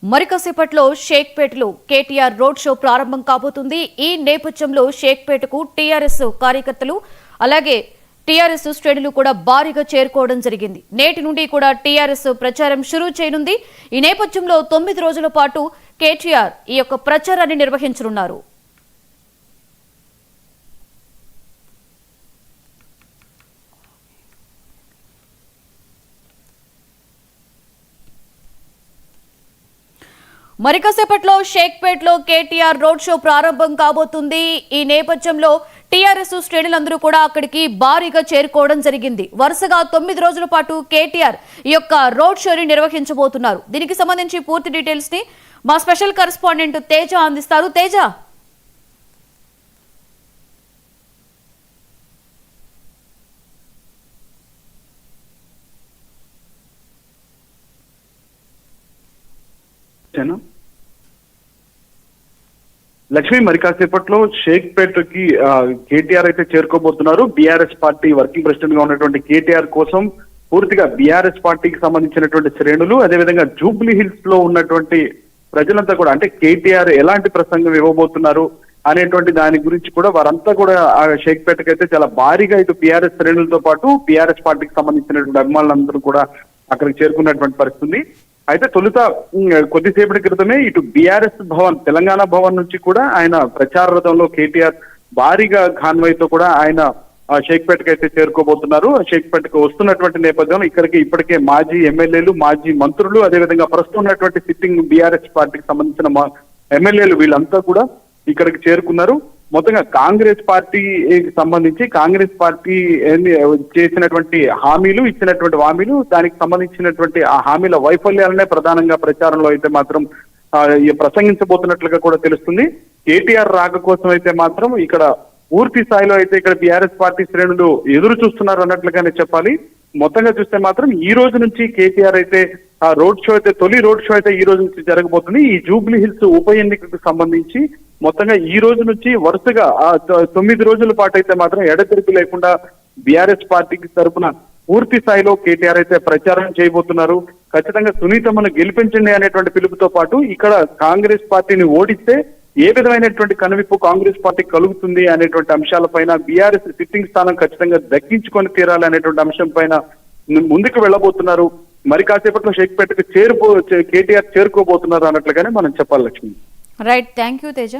మరికసేపట్లో షేక్పేటలో KTR road show ప్రారంభం కాబోతుంది. ఈ నేపథ్యంలో షేక్పేటకు టీఆర్ఎస్ కార్యకర్తలు అలాగే టీఆర్ఎస్ శ్రేణులు కూడా భారీగా చేరుకోవడం జరిగింది. నేటి నుండి కూడా టీఆర్ఎస్ ప్రచారం షురూ చేయనుంది. ఈ నేపథ్యంలో 9 రోజుల పాటు కేటీఆర్ ఈ యొక్క ప్రచారాన్ని నిర్వహించనున్నారు. మరికసేపట్లో షేక్పేటలో కేటీఆర్ రోడ్ షో ప్రారంభం కాబోతుంది. ఈ నేపథ్యంలో టీఆర్ఎస్ శ్రేణులందరూ కూడా అక్కడికి భారీగా చేరుకోవడం జరిగింది. వరుసగా 9 రోజుల పాటు కేటీఆర్ ఈ యొక్క రోడ్ షోని నిర్వహించబోతున్నారు. దీనికి సంబంధించి పూర్తి డీటెయిల్స్ ని మా స్పెషల్ కరెస్పాండెంట్ తేజ అందిస్తారు. తేజ, లక్ష్మి, మరి కాసేపట్లో షేక్పేటకి కేటీఆర్ అయితే చేరుకోబోతున్నారు. బీఆర్ఎస్ పార్టీ వర్కింగ్ ప్రెసిడెంట్ గా ఉన్నటువంటి కేటీఆర్ కోసం పూర్తిగా బీఆర్ఎస్ పార్టీకి సంబంధించినటువంటి శ్రేణులు, అదేవిధంగా జూబ్లీ హిల్స్ లో ఉన్నటువంటి ప్రజలంతా కూడా, అంటే కేటీఆర్ ఎలాంటి ప్రసంగం ఇవ్వబోతున్నారు అనేటువంటి దాని గురించి కూడా వారంతా కూడా ఆ షేక్పేటకి అయితే చాలా భారీగా ఇటు బీఆర్ఎస్ శ్రేణులతో పాటు బీఆర్ఎస్ పార్టీకి సంబంధించినటువంటి అభిమానులందరూ కూడా అక్కడికి చేరుకున్నటువంటి పరిస్థితి. అయితే తొలుత కొద్దిసేపటి క్రితమే ఇటు బీఆర్ఎస్ భవన్, తెలంగాణ భవన్ నుంచి కూడా ఆయన ప్రచార రథంలో కేటీఆర్ భారీగా కాన్వాయ్తో కూడా ఆయన షేక్పేటకి అయితే చేరుకోబోతున్నారు. షేక్పేటకు వస్తున్నటువంటి నేపథ్యంలో ఇక్కడికి ఇప్పటికే మాజీ ఎమ్మెల్యేలు, మాజీ మంత్రులు, అదేవిధంగా ప్రస్తుతం ఉన్నటువంటి సిట్టింగ్ బీఆర్ఎస్ పార్టీకి సంబంధించిన ఎమ్మెల్యేలు వీళ్ళంతా కూడా ఇక్కడికి చేరుకున్నారు. మొత్తంగా కాంగ్రెస్ పార్టీకి సంబంధించి కాంగ్రెస్ పార్టీ చేసినటువంటి హామీలు, ఇచ్చినటువంటి హామీలు, దానికి సంబంధించినటువంటి ఆ హామీల వైఫల్యాలనే ప్రధానంగా ప్రచారంలో అయితే మాత్రం ప్రసంగించబోతున్నట్లుగా కూడా తెలుస్తుంది. కేటీఆర్ రాక కోసం అయితే మాత్రం ఇక్కడ పూర్తి స్థాయిలో అయితే ఇక్కడ బీఆర్ఎస్ పార్టీ శ్రేణులు ఎదురు చూస్తున్నారు అన్నట్లుగానే చెప్పాలి. మొత్తంగా చూస్తే మాత్రం ఈ రోజు నుంచి కేటీఆర్ అయితే ఆ రోడ్ షో అయితే, తొలి రోడ్ షో అయితే ఈ రోజు నుంచి జరగబోతుంది. ఈ జూబ్లీ హిల్స్ ఉప ఎన్నికకు సంబంధించి మొత్తంగా ఈ రోజు నుంచి వరుసగా 9 రోజుల పాటు అయితే మాత్రం ఎడతెరిపి లేకుండా బీఆర్ఎస్ పార్టీకి తరఫున పూర్తి స్థాయిలో కేటీఆర్ అయితే ప్రచారం చేయబోతున్నారు. ఖచ్చితంగా సునీతమ్మను గెలిపించండి అనేటువంటి పిలుపుతో పాటు ఇక్కడ కాంగ్రెస్ పార్టీని ఓడిస్తే ఏ విధమైనటువంటి కనువిప్పు కాంగ్రెస్ పార్టీ కలుగుతుంది అనేటువంటి అంశాలపైన, బీఆర్ఎస్ సిట్టింగ్ స్థానం ఖచ్చితంగా దక్కించుకొని తీరాలి అనేటువంటి అంశం పైన ముందుకు వెళ్ళబోతున్నారు. మరి కాసేపట్లో షేక్పేటకు కేటీఆర్ చేరుకోబోతున్నారు అన్నట్లుగానే మనం చెప్పాలి. Lakshmi, right, thank you Teja.